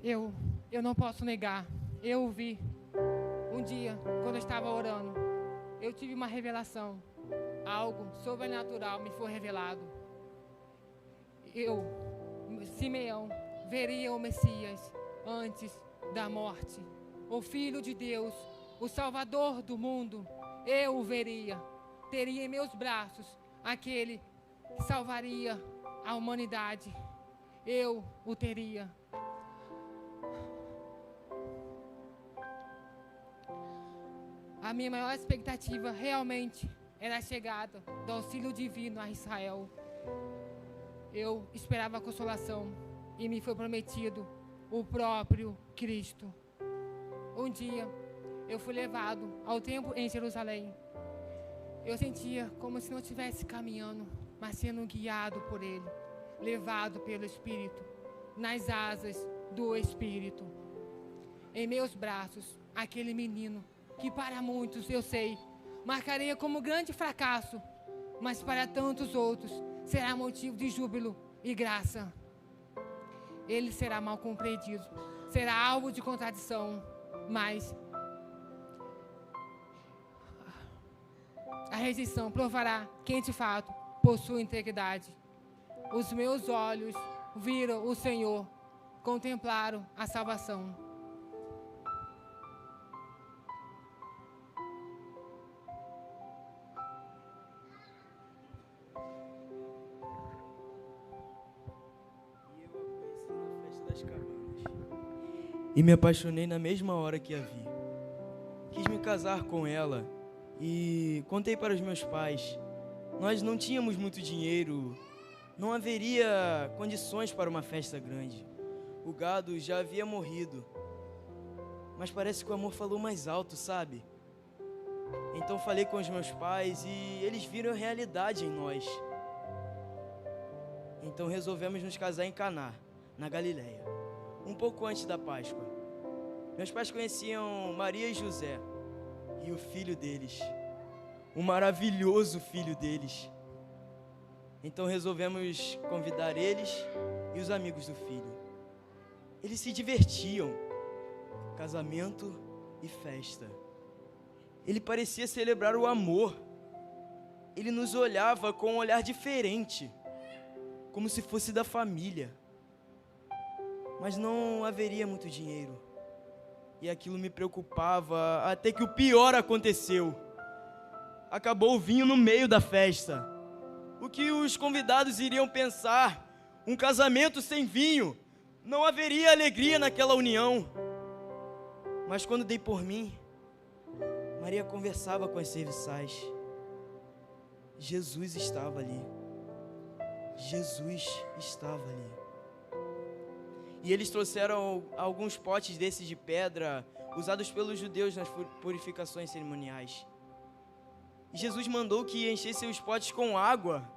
Eu não posso negar. Eu vi um dia, quando eu estava orando, eu tive uma revelação. Algo sobrenatural me foi revelado. Eu, Simeão, veria o Messias antes da morte. O Filho de Deus, o Salvador do mundo. Eu o veria. Teria em meus braços aquele que salvaria a humanidade. Eu o teria. A minha maior expectativa realmente era a chegada do auxílio divino a Israel. Eu esperava a consolação e me foi prometido o próprio Cristo. Um dia eu fui levado ao templo em Jerusalém. Eu sentia como se não estivesse caminhando, mas sendo guiado por Ele, levado pelo Espírito, nas asas do Espírito. Em meus braços, aquele menino que para muitos, eu sei, marcaria como grande fracasso, mas para tantos outros será motivo de júbilo e graça. Ele será mal compreendido, será alvo de contradição, mas a rejeição provará quem de fato possui integridade. Os meus olhos viram o Senhor, contemplaram a salvação. E me apaixonei na mesma hora que a vi. Quis me casar com ela e contei para os meus pais. Nós não tínhamos muito dinheiro, não haveria condições para uma festa grande. O gado já havia morrido, mas parece que o amor falou mais alto, sabe? Então falei com os meus pais e eles viram a realidade em nós. Então resolvemos nos casar em Caná, na Galileia, um pouco antes da Páscoa. Meus pais conheciam Maria e José e o filho deles, um maravilhoso filho deles. Então resolvemos convidar eles e os amigos do filho. Eles se divertiam, casamento e festa. Ele parecia celebrar o amor. Ele nos olhava com um olhar diferente, como se fosse da família. Mas não haveria muito dinheiro. E aquilo me preocupava, até que o pior aconteceu. Acabou o vinho no meio da festa. O que os convidados iriam pensar? Um casamento sem vinho. Não haveria alegria naquela união. Mas quando dei por mim, Maria conversava com as serviçais. Jesus estava ali. Jesus estava ali. E eles trouxeram alguns potes desses de pedra, usados pelos judeus nas purificações cerimoniais. E Jesus mandou que enchessem os potes com água.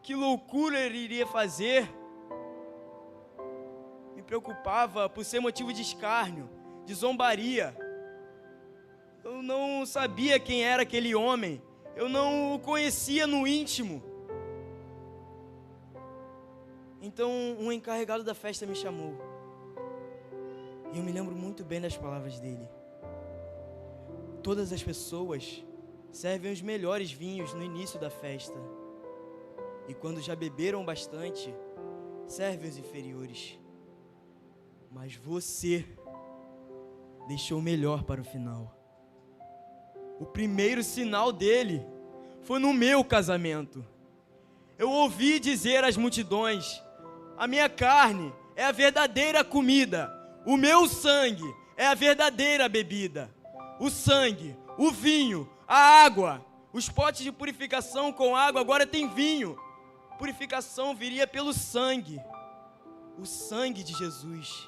Que loucura ele iria fazer? Me preocupava por ser motivo de escárnio, de zombaria. Eu não sabia quem era aquele homem. Eu não o conhecia no íntimo. Então, um encarregado da festa me chamou. E eu me lembro muito bem das palavras dele. Todas as pessoas servem os melhores vinhos no início da festa. E quando já beberam bastante, servem os inferiores. Mas você deixou o melhor para o final. O primeiro sinal dele foi no meu casamento. Eu ouvi dizer às multidões: a minha carne é a verdadeira comida, o meu sangue é a verdadeira bebida. O sangue, o vinho, a água, os potes de purificação com água agora tem vinho. Purificação viria pelo sangue, o sangue de Jesus.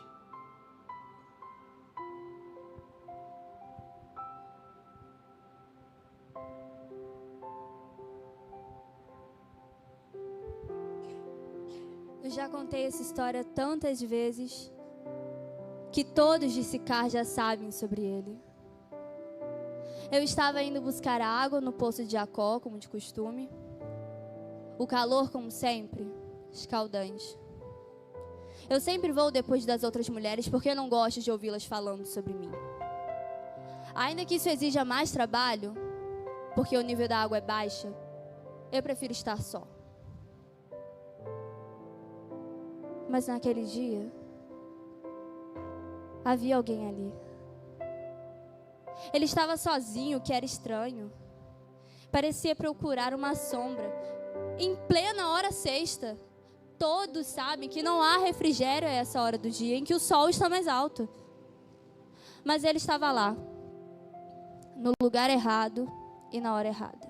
Eu já contei essa história tantas vezes que todos de Sicar já sabem sobre ele. Eu estava indo buscar água no poço de Jacó, como de costume. O calor, como sempre, escaldante. Eu sempre vou depois das outras mulheres porque eu não gosto de ouvi-las falando sobre mim. Ainda que isso exija mais trabalho, porque o nível da água é baixo, eu prefiro estar só. Mas naquele dia, havia alguém ali. Ele estava sozinho, o que era estranho. Parecia procurar uma sombra. Em plena hora sexta. Todos sabem que não há refrigério a essa hora do dia, em que o sol está mais alto. Mas ele estava lá, no lugar errado e na hora errada.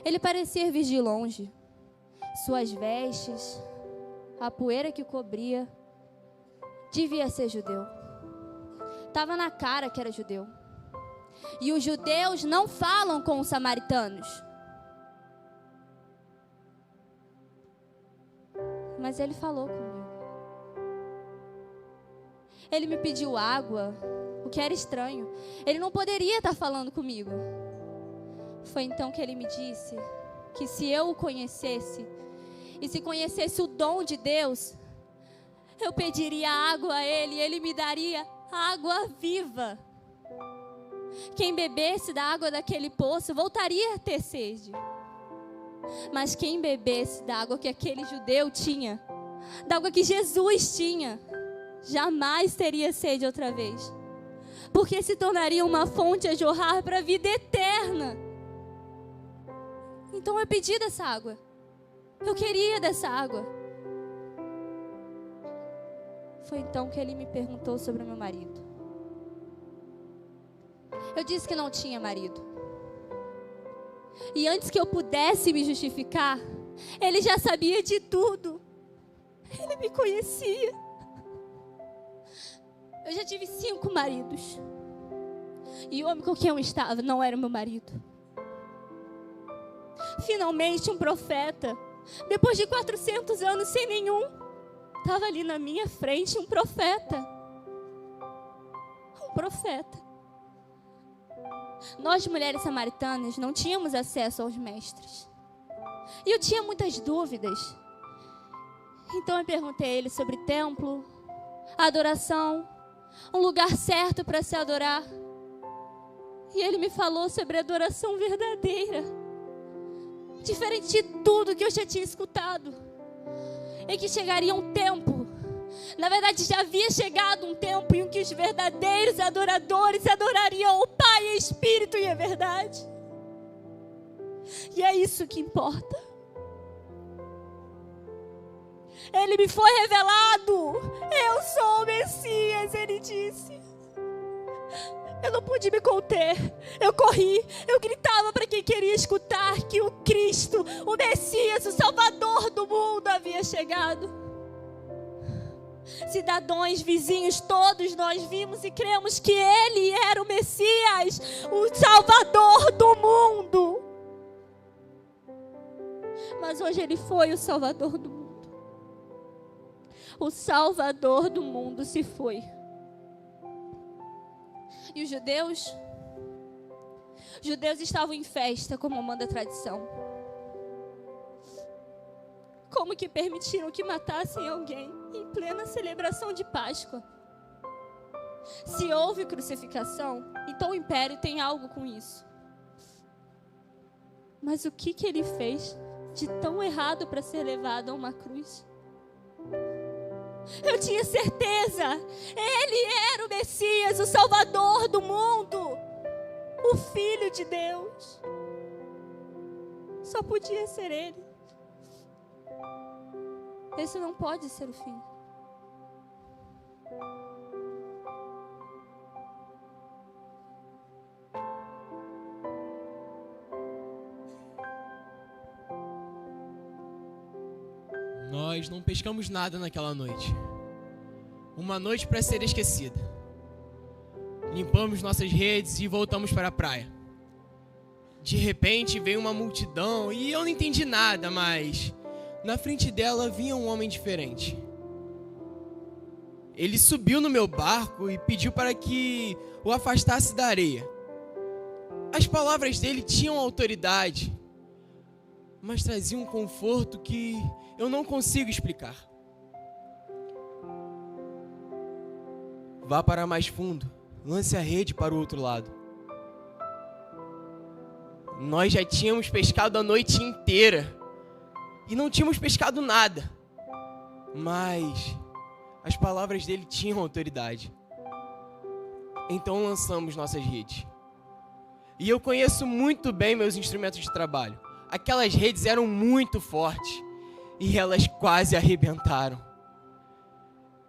Ele parecia vir de longe. Suas vestes, a poeira que o cobria, devia ser judeu. Estava na cara que era judeu. E os judeus não falam com os samaritanos. Mas ele falou comigo. Ele me pediu água, o que era estranho. Ele não poderia estar falando comigo. Foi então que ele me disse que se eu o conhecesse, e se conhecesse o dom de Deus, eu pediria água a ele e ele me daria água viva. Quem bebesse da água daquele poço voltaria a ter sede. Mas quem bebesse da água que aquele judeu tinha, da água que Jesus tinha, jamais teria sede outra vez. Porque se tornaria uma fonte a jorrar para a vida eterna. Então eu pedi dessa água. Eu queria dessa água. Foi então que ele me perguntou sobre o meu marido. Eu disse que não tinha marido. E antes que eu pudesse me justificar, ele já sabia de tudo. Ele me conhecia. Eu já tive 5 maridos. E o homem com quem eu estava não era meu marido. Finalmente um profeta, depois de 400 anos sem nenhum, estava ali na minha frente, um profeta. Um profeta. Nós, mulheres samaritanas, não tínhamos acesso aos mestres. E eu tinha muitas dúvidas. Então eu perguntei a ele sobre templo, adoração, um lugar certo para se adorar. E ele me falou sobre a adoração verdadeira. Diferente de tudo que eu já tinha escutado. E que chegaria um tempo. Na verdade, já havia chegado um tempo em que os verdadeiros adoradores adorariam o Pai em espírito e em verdade. E é isso que importa. Ele me foi revelado. Eu sou o Messias, ele disse. Eu não pude me conter. Eu corri, eu gritava para quem queria escutar que o Cristo, o Messias, o Salvador do mundo havia chegado. Cidadãos, vizinhos, todos nós vimos e cremos que Ele era o Messias, o Salvador do mundo. Mas hoje Ele foi o Salvador do mundo. O Salvador do mundo se foi. E os judeus estavam em festa, como manda a tradição. Como que permitiram que matassem alguém em plena celebração de Páscoa? Se houve crucificação, então o império tem algo com isso. Mas o que ele fez de tão errado para ser levado a uma cruz? Eu tinha certeza, Ele era o Messias, o Salvador do mundo, o Filho de Deus. Só podia ser Ele. Esse não pode ser o fim. Nós não pescamos nada naquela noite. Uma noite para ser esquecida. Limpamos nossas redes e voltamos para a praia. De repente veio uma multidão e eu não entendi nada, mas na frente dela vinha um homem diferente. Ele subiu no meu barco e pediu para que o afastasse da areia. As palavras dele tinham autoridade, mas traziam um conforto que eu não consigo explicar. Vá para mais fundo, lance a rede para o outro lado. Nós já tínhamos pescado a noite inteira e não tínhamos pescado nada, mas as palavras dele tinham autoridade. Então lançamos nossas redes. E eu conheço muito bem meus instrumentos de trabalho. Aquelas redes eram muito fortes e elas quase arrebentaram.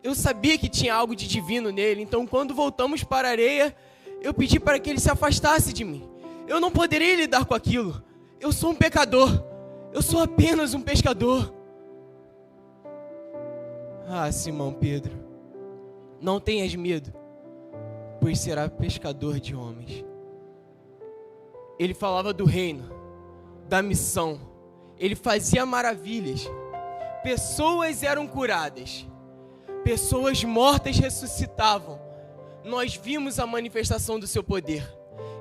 Eu sabia que tinha algo de divino nele, então quando voltamos para a areia, eu pedi para que ele se afastasse de mim. Eu não poderia lidar com aquilo. Eu sou um pecador. Eu sou apenas um pescador. Ah, Simão Pedro, não tenhas medo, pois será pescador de homens. Ele falava do reino, da missão. Ele fazia maravilhas. Pessoas eram curadas. Pessoas mortas ressuscitavam. Nós vimos a manifestação do seu poder.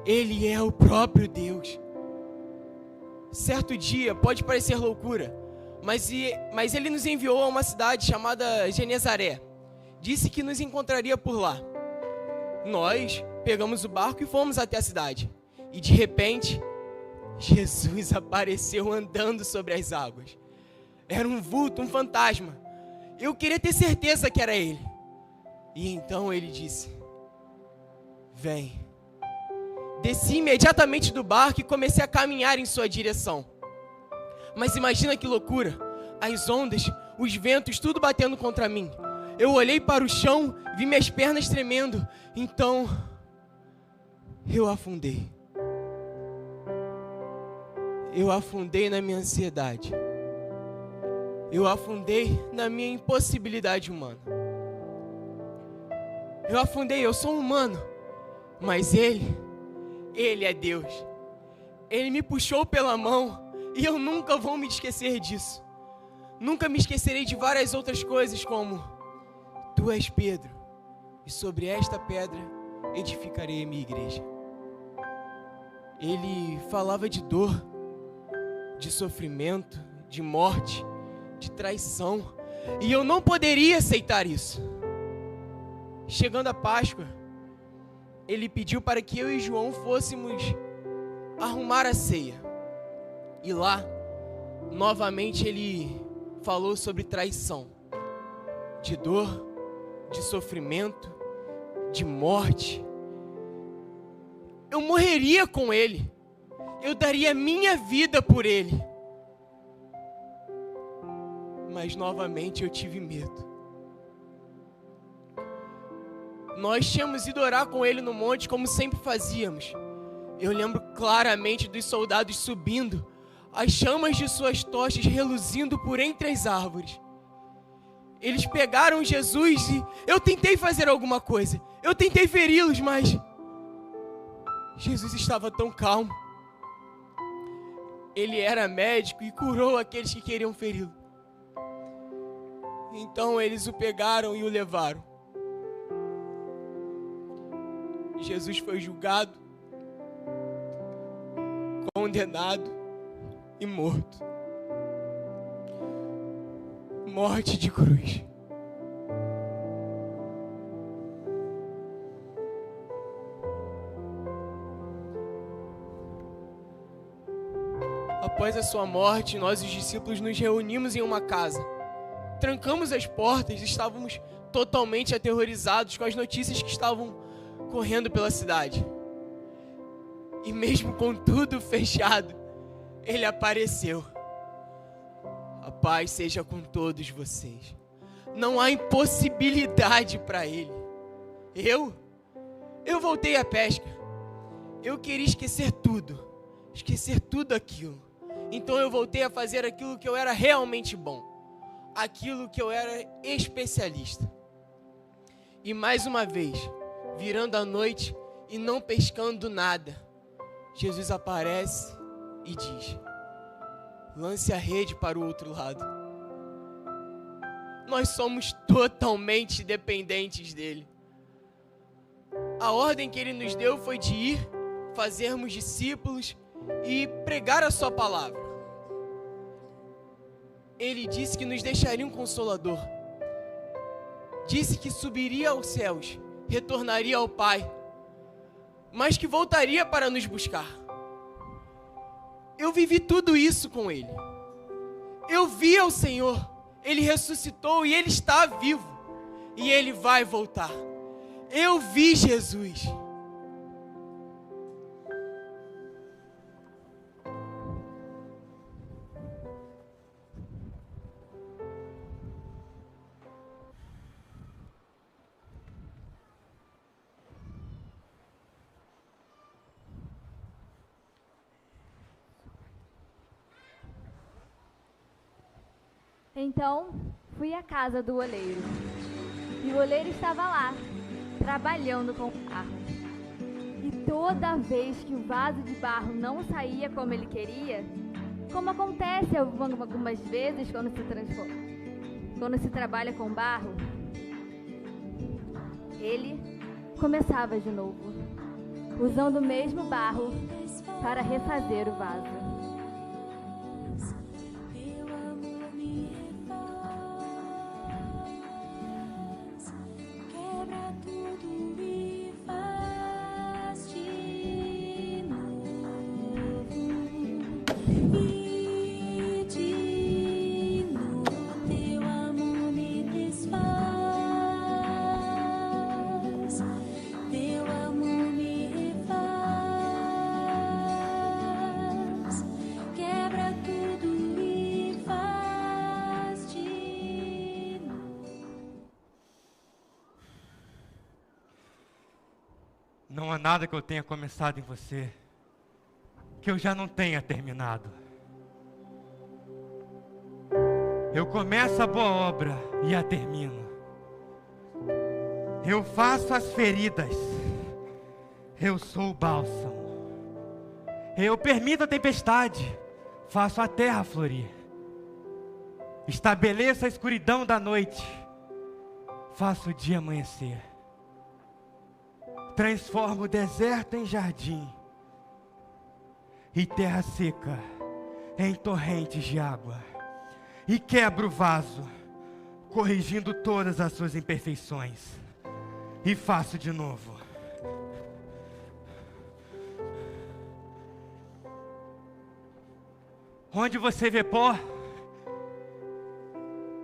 Ele é o próprio Deus. Certo dia, pode parecer loucura, mas ele nos enviou a uma cidade chamada Genezaré. Disse que nos encontraria por lá. Nós pegamos o barco e fomos até a cidade. E de repente, Jesus apareceu andando sobre as águas. Era um vulto, um fantasma. Eu queria ter certeza que era ele. E então ele disse: vem. Desci imediatamente do barco e comecei a caminhar em sua direção. Mas imagina que loucura. As ondas, os ventos, tudo batendo contra mim. Eu olhei para o chão, vi minhas pernas tremendo. Então, eu afundei. Eu afundei na minha ansiedade. Eu afundei na minha impossibilidade humana. Eu afundei, eu sou humano. Mas Ele é Deus. Ele me puxou pela mão e eu nunca vou me esquecer disso. Nunca me esquecerei de várias outras coisas, como: Tu és Pedro, e sobre esta pedra edificarei a minha igreja. Ele falava de dor, de sofrimento, de morte, de traição, e eu não poderia aceitar isso. Chegando a Páscoa, ele pediu para que eu e João fôssemos arrumar a ceia. E lá, novamente ele falou sobre traição, de dor, de sofrimento, de morte. Eu morreria com ele. Eu daria minha vida por ele. Mas novamente eu tive medo. Nós tínhamos ido orar com ele no monte, como sempre fazíamos. Eu lembro claramente dos soldados subindo, as chamas de suas tochas reluzindo por entre as árvores. Eles pegaram Jesus e eu tentei fazer alguma coisa. Eu tentei feri-los, mas Jesus estava tão calmo. Ele era médico e curou aqueles que queriam feri-lo. Então eles o pegaram e o levaram. Jesus foi julgado, condenado e morto. Morte de cruz. Após a sua morte, nós, os discípulos, nos reunimos em uma casa. Trancamos as portas, estávamos totalmente aterrorizados com as notícias que estavam correndo pela cidade. E mesmo com tudo fechado, ele apareceu. A paz seja com todos vocês. Não há impossibilidade para ele. Eu voltei à pesca. Eu queria esquecer tudo aquilo. Então eu voltei a fazer aquilo que eu era realmente bom, aquilo que eu era especialista. E mais uma vez, virando a noite e não pescando nada, Jesus aparece e diz: lance a rede para o outro lado. Nós somos totalmente dependentes dele. A ordem que ele nos deu foi de ir, fazermos discípulos e pregar a sua palavra. Ele disse que nos deixaria um consolador. Disse que subiria aos céus retornaria ao Pai, mas que voltaria para nos buscar. Eu vivi tudo isso com Ele. Eu vi ao Senhor, Ele ressuscitou e Ele está vivo, e Ele vai voltar. Eu vi Jesus. Então, fui à casa do oleiro. E o oleiro estava lá, trabalhando com o barro. E toda vez que o vaso de barro não saía como ele queria, como acontece algumas vezes quando se trabalha com barro, ele começava de novo, usando o mesmo barro para refazer o vaso. Não há nada que eu tenha começado em você que eu já não tenha terminado. Eu começo a boa obra e a termino. Eu faço as feridas. Eu sou o bálsamo. Eu permito a tempestade. Faço a terra florir. Estabeleço a escuridão da noite. Faço o dia amanhecer. Transformo o deserto em jardim e terra seca em torrentes de água. E quebro o vaso, corrigindo todas as suas imperfeições. E faço de novo. Onde você vê pó,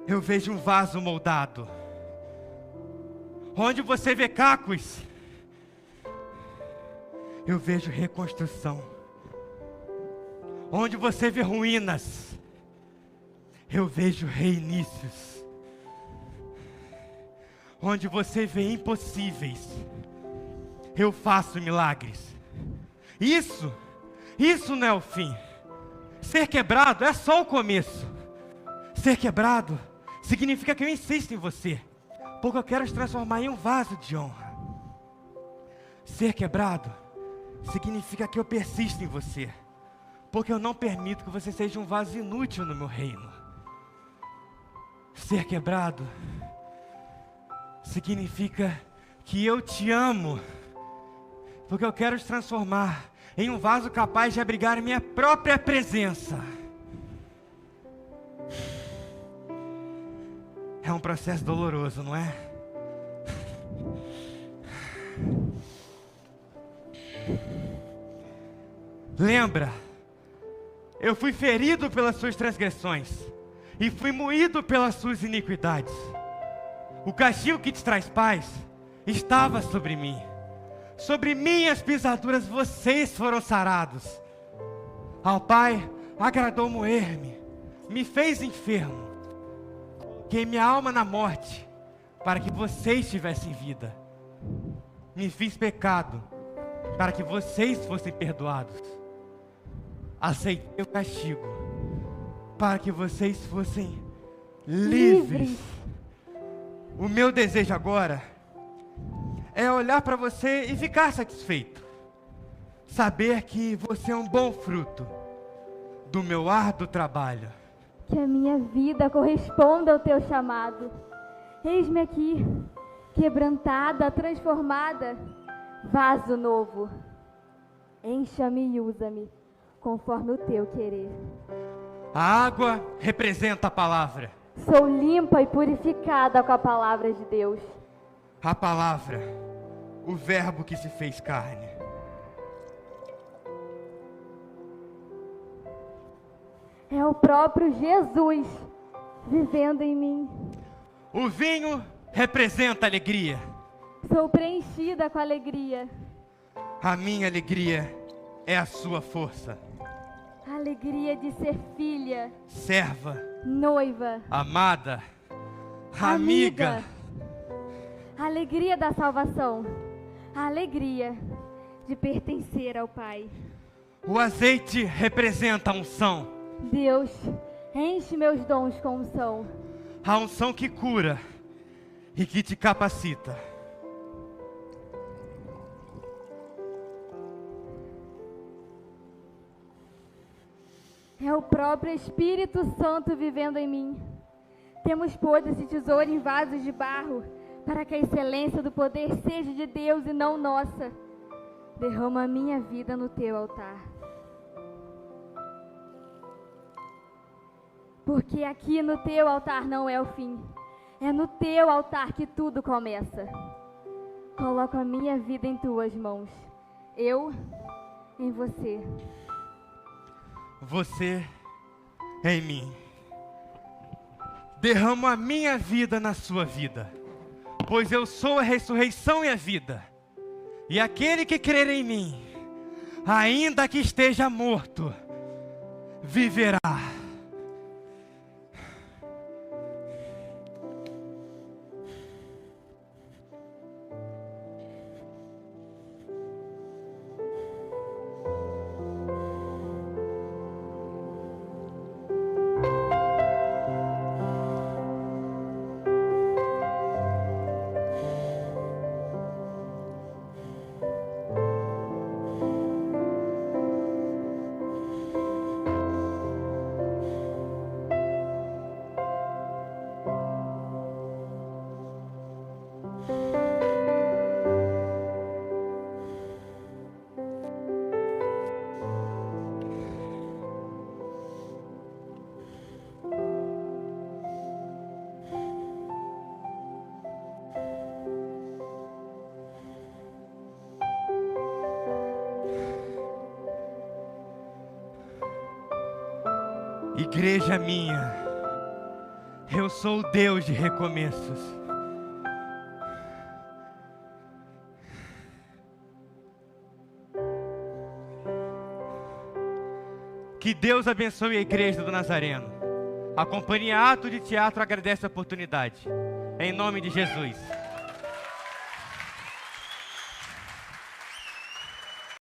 eu vejo um vaso moldado. Onde você vê cacos, eu vejo reconstrução. Onde você vê ruínas, eu vejo reinícios. Onde você vê impossíveis, eu faço milagres. Isso não é o fim. Ser quebrado é só o começo. Ser quebrado significa que eu insisto em você, porque eu quero te transformar em um vaso de honra. Ser quebrado significa que eu persisto em você, porque eu não permito que você seja um vaso inútil no meu reino. Ser quebrado significa que eu te amo, porque eu quero te transformar em um vaso capaz de abrigar a minha própria presença. É um processo doloroso, não é? Lembra, eu fui ferido pelas suas transgressões e fui moído pelas suas iniquidades. O castigo que te traz paz estava sobre mim. Sobre minhas pisaduras vocês foram sarados. Ao Pai agradou moer-me, me fez enfermo. Coloquei minha alma na morte, para que vocês tivessem vida. Me fiz pecado, para que vocês fossem perdoados. Aceitei o castigo, para que vocês fossem livres. O meu desejo agora é olhar para você e ficar satisfeito. Saber que você é um bom fruto do meu árduo trabalho. Que a minha vida corresponda ao teu chamado. Eis-me aqui, quebrantada, transformada, vaso novo. Encha-me e usa-me, conforme o teu querer. A água representa a palavra. Sou limpa e purificada com a palavra de Deus. A palavra o Verbo que se fez carne. É o próprio Jesus vivendo em mim. O vinho representa alegria. Sou preenchida com alegria. A minha alegria é a sua força. A alegria de ser filha, Serva, noiva, amada, amiga. A alegria da salvação. A alegria de pertencer ao Pai. O azeite representa a unção. Deus, enche meus dons com unção. A unção que cura e que te capacita. É o próprio Espírito Santo vivendo em mim. Temos posto esse tesouro em vasos de barro, para que a excelência do poder seja de Deus e não nossa. Derrama a minha vida no teu altar. Porque aqui no teu altar não é o fim. É no teu altar que tudo começa. Coloco a minha vida em tuas mãos. Eu em você. Você em mim. Derramo a minha vida na sua vida, pois eu sou a ressurreição e a vida. E aquele que crer em mim, ainda que esteja morto, viverá. Igreja minha, eu sou o Deus de recomeços. Que Deus abençoe a Igreja do Nazareno. A Companhia Ato de Teatro agradece a oportunidade. Em nome de Jesus.